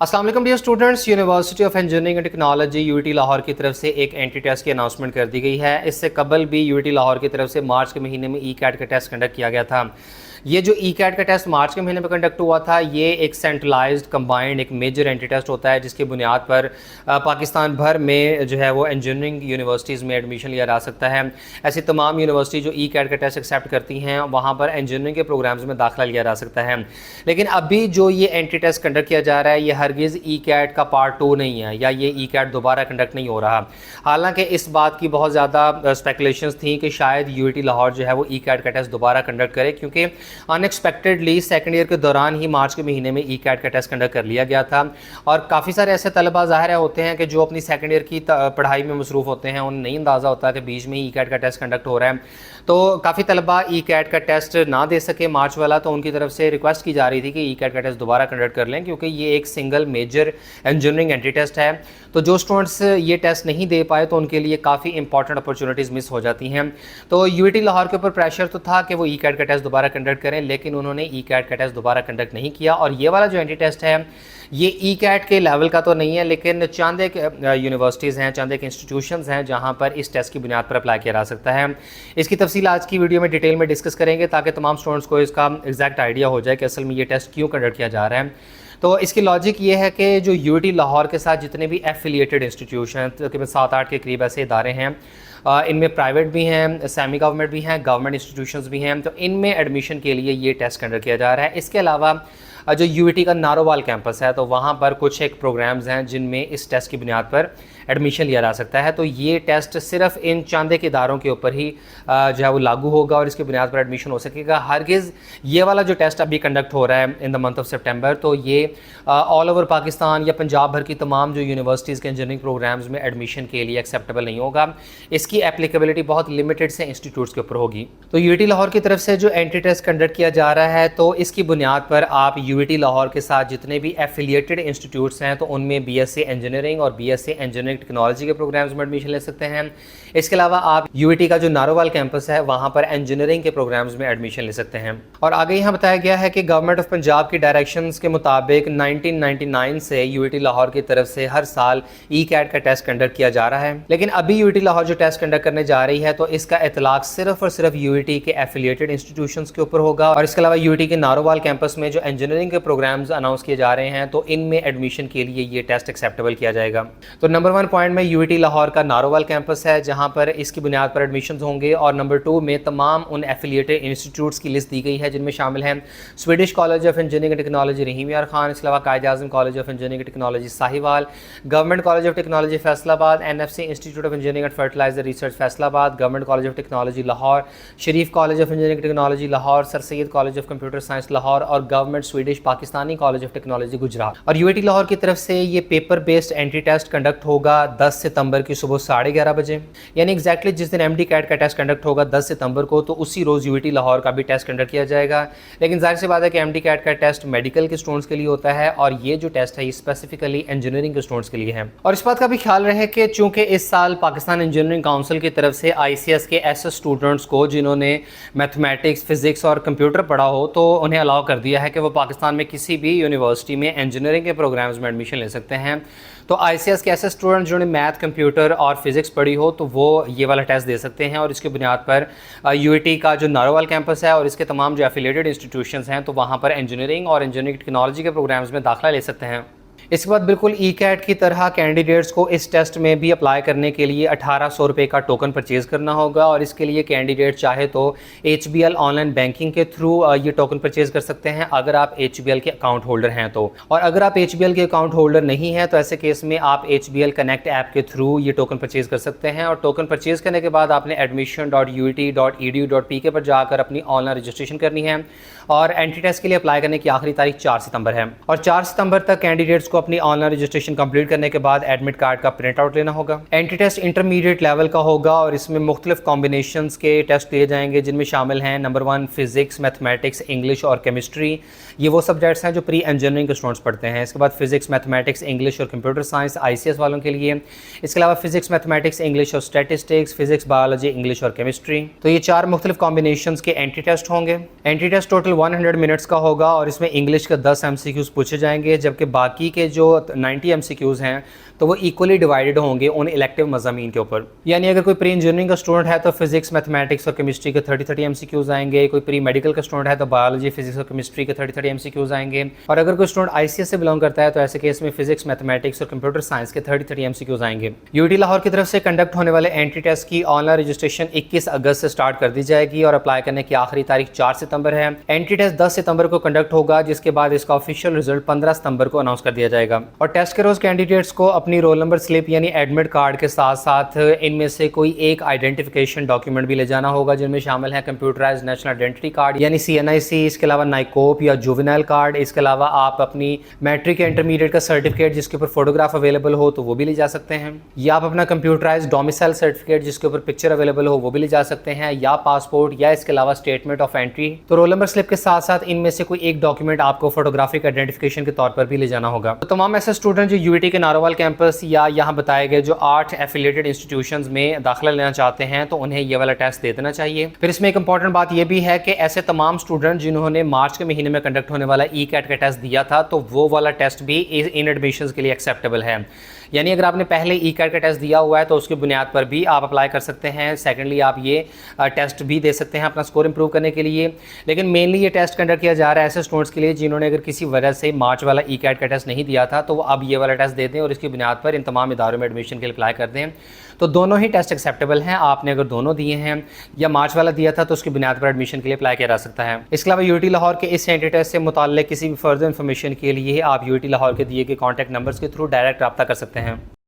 अस्सलाम वालेकुम dear students, university of engineering and technology UET Lahore की तरफ से एक एंट्री टेस्ट की अनाउंसमेंट कर दी गई है। इससे कबल भी यूईटी लाहौर की तरफ से मार्च के महीने में ई कैट का टेस्ट कंडक्ट किया गया था। ये जो ई कैट का टेस्ट मार्च के महीने में कंडक्ट हुआ था, ये एक सेंट्रलाइज्ड कंबाइंड एक मेजर एंट्री टेस्ट होता है जिसकी बुनियाद पर पाकिस्तान भर में जो है वो इंजीनियरिंग यूनिवर्सिटीज़ में एडमिशन लिया जा सकता है। ऐसी तमाम यूनिवर्सिटी जो ई कैट का टेस्ट एक्सेप्ट करती हैं वहाँ पर इंजीनियरिंग के प्रोग्राम्स में दाखिला लिया जा सकता है। लेकिन अभी जो ये एंट्री टेस्ट कंडक्ट किया जा रहा है ये हरगिज़ ई कैट का पार्ट 2 नहीं है, या ये ई कैट दोबारा कंडक्ट नहीं हो रहा। हालांकि इस बात की बहुत ज़्यादा स्पेकुलेशंस थी कि शायद यूईटी लाहौर जो है वो ई कैट का टेस्ट दोबारा कंडक्ट करे, क्योंकि अनएक्सपेक्टेडली सेकंड ईयर के दौरान ही मार्च के महीने में ई कैट का टेस्ट कंडक्ट कर लिया गया था। और काफ़ी सारे ऐसे तलबा ज़ाहिर होते हैं कि जो अपनी सेकंड ईयर की पढ़ाई में मसरूफ़ होते हैं, उन्हें नहीं अंदाज़ा होता कि बीच में ही ई कैट का टेस्ट कंडक्ट हो रहा है। तो काफ़ी तलबा ई कैट का टेस्ट ना दे सके मार्च वाला, तो उनकी तरफ से रिक्वेस्ट की जा रही थी कि ई कैट का टेस्ट दोबारा कंडक्ट कर लें, क्योंकि ये एक single major engineering entry test है। तो जो स्टूडेंट्स ये टेस्ट नहीं दे पाए तो उनके लिए काफ़ी इंपॉर्टेंट अपॉर्चुनिटीज़ मिस हो जाती हैं। तो यूईटी लाहौर के ऊपर प्रेशर तो था कि वो ई कैट का टेस्ट दोबारा कंडक्ट करें, लेकिन उन्होंने ई कैट का टेस्ट दोबारा कंडक्ट नहीं किया। और ये वाला जो एंट्री टेस्ट है ये ई कैट के लेवल का तो नहीं है, लेकिन चंद एक यूनिवर्सिटीज़ हैं, चंद एक इंस्टीट्यूशंस हैं जहाँ पर इस टेस्ट की बुनियाद पर अप्लाई किया जा सकता है। इसकी तफसील आज की वीडियो में डिटेल में डिस्कस करेंगे ताकि तमाम स्टूडेंट्स को इसका एग्जैक्ट आइडिया हो जाए कि असल में ये टेस्ट क्यों कंडक्ट किया जा रहा है। तो इसकी लॉजिक ये है कि जो यूईटी लाहौर के साथ जितने भी एफिलिएटेड इंस्टीट्यूशन, तकरीबन 7-8 के करीब ऐसे इदारे हैं, इनमें प्राइवेट भी हैं, सेमी गवर्नमेंट भी हैं, गवर्नमेंट इंस्टीट्यूशंस भी हैं, तो इनमें एडमिशन के लिए ये टेस्ट कंडक्ट किया जा रहा है। इसके अलावा जो यूईटी का नारोवाल कैंपस है, तो वहाँ पर कुछ एक प्रोग्राम्स हैं जिनमें इस टेस्ट की बुनियाद पर एडमिशन लिया जा सकता है। तो ये टेस्ट सिर्फ इन चंद एक इदारों के ऊपर ही जो है वो लागू होगा और इसकी बुनियाद पर एडमिशन हो सकेगा। हरगिज़ ये वाला जो टेस्ट अभी कंडक्ट हो रहा है इन द मंथ ऑफ सितंबर, तो ये ऑल ओवर पाकिस्तान या पंजाब भर की तमाम जो यूनिवर्सिटीज़ के इंजीनियरिंग प्रोग्राम्स में एडमिशन के लिए एक्सेप्टेबल नहीं होगा। इसकी एप्लीकेबिलिटी बहुत लिमिटेड से इंस्टीट्यूट्स के ऊपर होगी। तो यूईटी लाहौर की तरफ से जो एंट्री टेस्ट कंडक्ट किया जा रहा है, तो इसकी बुनियाद पर आप यूईटी लाहौर के साथ जितने भी एफिलिएटेड इंस्टीट्यूट्स हैं, तो उनमें बीएससी इंजीनियरिंग और बीएससी इंजीनियरिंग टेक्नोलॉजी के प्रोग्राम्स में एडमिशन ले सकते हैं। इसके अलावा आप यूईटी का जो नारोवाल कैंपस है वहाँ पर इंजीनियरिंग के प्रोग्राम्स में एडमिशन ले सकते हैं। और आगे यहाँ बताया गया है कि गवर्नमेंट ऑफ पंजाब की डायरेक्शंस के मुताबिक 1999 से यूईटी लाहौर की तरफ से हर साल ई कैट का टेस्ट कंडक्ट किया जा रहा है। लेकिन अभी यूईटी लाहौर जो टेस्ट कंडक्ट करने जा रही है, तो इसका इतलाक सिर्फ और सिर्फ यूईटी के एफिलिएटेड इंस्टीट्यूशंस के ऊपर होगा। और इसके अलावा यूईटी के नारोवाल कैंपस में जो इंजीनियरिंग के प्रोग्राम्स अनाउंस किए जा रहे हैं, तो इनमें एडमिशन के लिए ये टेस्ट एक्सेप्टेबल किया जाएगा। तो नंबर 1 पॉइंट में यूईटी लाहौर का नारोवाल कैंपस है जहां पर इसकी बुनियाद पर एडमिशंस होंगे। और नंबर 2 में तमाम उन एफिलिएटेड इंस्टीट्यूट्स की लिस्ट दी गई है जिनमें शामिल हैं Swedish college of engineering and technology Rahim Yar Khan, इसके अलावा Quaid Azam college of engineering and technology Sahiwal, government college of technology Faisalabad, NFC institute of engineering and fertiliser research Faisalabad, government college of technology Lahore, Sharif college of engineering technology Lahore, sir Syed college of computer science Lahore और government Swedish Pakistani college of technology Gujrat. और UET Lahore की तरफ से ये paper based entry test conduct होगा 10 सितंबर की सुबह 11:30 बजे, यानी एग्जैक्टली जिस दिन एमडी कैट का टेस्ट कंडक्ट होगा 10 सितंबर को, तो उसी रोज़ यूईटी लाहौर का भी टेस्ट कंडक्ट किया जाएगा। लेकिन जाहिर सी बात है कि एमडी कैट का टेस्ट मेडिकल के स्टूडेंट्स के लिए होता है और ये जो टेस्ट है ये स्पेसिफिकली इंजीनियरिंग के स्टूडेंट्स के लिए है। और इस बात का भी ख्याल रहे कि चूंकि इस साल पाकिस्तान इंजीनियरिंग काउंसिल की तरफ से आईसीएस के ऐसे स्टूडेंट्स को जिन्होंने मैथमेटिक्स, फिजिक्स और कंप्यूटर पढ़ा हो, तो उन्हें अलाउ कर दिया है कि वो पाकिस्तान में किसी भी यूनिवर्सिटी में इंजीनियरिंग के प्रोग्राम्स में एडमिशन ले सकते हैं। तो आईसीएस के ऐसे स्टूडेंट जिन्होंने मैथ, कंप्यूटर और फिजिक्स पढ़ी हो, तो वो ये वाला टेस्ट दे सकते हैं। और इसके बुनियाद पर यूईटी का जो नारोवाल कैंपस है और इसके तमाम जो एफिलिएटेड इंस्टीट्यूशंस हैं, तो वहाँ पर इंजीनियरिंग और इंजीनियरिंग टेक्नोलॉजी के प्रोग्राम्स में दाखिला ले सकते हैं। इसके बाद बिल्कुल ई कैट की तरह कैंडिडेट्स को इस टेस्ट में भी अप्लाई करने के लिए 1800 रुपये का टोकन परचेज़ करना होगा। और इसके लिए कैंडिडेट चाहे तो HBL ऑनलाइन बैंकिंग के थ्रू ये टोकन परचेज़ कर सकते हैं अगर आप HBL के अकाउंट होल्डर हैं तो। और अगर आप HBL के अकाउंट होल्डर नहीं हैं तो ऐसे केस में आप HBL कनेक्ट ऐप के थ्रू ये टोकन परचेज़ कर सकते हैं। और टोकन परचेज़ करने के बाद आपने admission.uit.edu.pk पर जाकर अपनी ऑनलाइन रजिस्ट्रेशन करनी है। और एंट्री टेस्ट के लिए अप्लाई करने की आखिरी तारीख 4 सितंबर है। और 4 सितंबर तक कैंडिडेट्स को अपनी ऑनलाइन रजिस्ट्रेशन कंप्लीट करने के बाद एडमिट कार्ड का प्रिंट आउट लेना होगा। एंट्री टेस्ट इंटरमीडिएट लेवल का होगा और इसमें मुख्तलिफ कॉम्बिनेशंस के टेस्ट लिए जाएंगे जिनमें शामिल हैं नंबर 1 फिजिक्स, मैथमेटिक्स, इंग्लिश और केमिस्ट्री। ये वो सब्जेक्ट्स हैं जो प्री इंजीनियरिंग के स्टूडेंट्स पढ़ते हैं। इसके बाद फिजिक्स, मैथमेटिक्स, इंग्लिश और कंप्यूटर साइंस आईसीएस वालों के लिए। इसके अलावा फिजिक्स, मैथमेटिक्स, इंग्लिश और स्टैटिस्टिक्स, फिजिक्स, बायोलॉजी, इंग्लिश और केमिस्ट्री। तो ये 4 मुख्तलिफ कॉम्बिनेशंस के एंट्री टेस्ट होंगे। एंट्री टेस्ट टोटल 100 मिनट्स का होगा और इसमें इंग्लिश का 10 MCQs पूछे जाएंगे, जबकि बाकी के जो 90 MCQs हैं तो वो इक्वली डिवाइडेड होंगे उन इलेक्टिव मज़ामीन के ऊपर। यानी अगर कोई प्री इंजीनियरिंग का स्टूडेंट है तो फिजिक्स, मैथमेटिक्स और केमिस्ट्री के 30 MCQs आएंगे। कोई प्री मेडिकल का स्टूडेंट है तो बायोलॉजी, फिजिक्स और केमिस्ट्री के 30 MCQs आएंगे। और अगर कोई स्टूडेंट ICS से बिलोंग करता है तो ऐसे केस में फिजिक्स, मैथमेटिक्स और कंप्यूटर साइंस के 30 MCQs आएंगे। यूटी लाहौर की तरफ से कंडक्ट होने वाले एंट्री टेस्ट की ऑनलाइन रजिस्ट्रेशन 21 अगस्त से स्टार्ट कर दी जाएगी और अप्लाई करने की आखिरी तारीख 4 सितंबर है। एंट्री टेस्ट 10 सितंबर को कंडक्ट होगा, जिसके बाद इसका ऑफिशियल रिजल्ट 15 सितंबर को अनाउंस कर दिया जाएगा। और टेस्ट के रोज कैंडिडेट्स को अपनी रोल नंबर स्लिप यानी एडमिट कार्ड के साथ साथ इनमें से कोई एक आइडेंटिफिकेशन डॉक्यूमेंट भी ले जाना होगा, जिनमें शामिल है कंप्यूटराइज्ड नेशनल आइडेंटिटी कार्ड यानी CNIC, इसके अलावा नाइकोप या जुवेनाइल कार्ड। इसके अलावा आप अपनी मैट्रिक या इंटरमीडिएट का सर्टिफिकेट जिसके ऊपर फोटोग्राफ अवेलेबल हो तो वो भी ले जा सकते हैं, या आप अपना कंप्यूटराइज्ड डोमिसाइल सर्टिफिकेट जिसके ऊपर पिक्चर अवेलेबल हो वो भी ले जा सकते हैं, या पासपोर्ट या इसके अलावा स्टेटमेंट ऑफ एंट्री। तो रोल नंबर स्लिप के साथ साथ इनमें से कोई एक डॉक्यूमेंट आपको फोटोग्राफिक आइडेंटिफिकेशन के तौर पर भी ले जाना होगा। तो तमाम ऐसे स्टूडेंट जो यूटी के नारोवाल कैंपस या यहाँ बताए गए जो 8 एफिलिएटेड इंस्टीट्यूशंस में दाखिला लेना चाहते हैं तो उन्हें ये वाला टेस्ट दे देना चाहिए। फिर इसमें एक इंपॉर्टेंट बात यह भी है कि ऐसे तमाम स्टूडेंट जिन्होंने मार्च के महीने में कंडक्ट होने वाला ECAT का टेस्ट दिया था तो वो वाला टेस्ट भी इन एडमिशंस के लिए एक्सेप्टेबल है। यानी अगर आपने पहले ECAT का टेस्ट दिया हुआ है तो उसकी बुनियाद पर भी आप अप्लाई कर सकते हैं। सेकेंडली आप ये टेस्ट भी दे सकते हैं अपना स्कोर इंप्रूव करने के लिए। लेकिन मेनली ये टेस्ट कंडक्ट किया जा रहा है ऐसे स्टूडेंट्स के लिए जिन्होंने अगर किसी वजह से मार्च वाला ECAT का टेस्ट नहीं दिया था तो वो अब ये वाला टेस्ट दे दें और इसकी बुनियाद पर इन तमाम इदारों में एडमिशन के लिए अप्लाई कर दें। तो दोनों ही टेस्ट एक्सेप्टेबल हैं। आपने अगर दोनों दिए हैं या मार्च वाला दिया था तो उसकी बुनियाद पर एडमिशन के लिए अप्लाई किया जा सकता है। इसके अलावा यूटी लाहौर के इस एंट्री टेस्ट से मुताल्लिक किसी भी फर्दर इन्फॉर्मेशन के लिए आप यूटी लाहौर के दिए गए कॉन्टैक्ट नंबर्स के थ्रू डायरेक्ट रब्ता कर सकते हैं।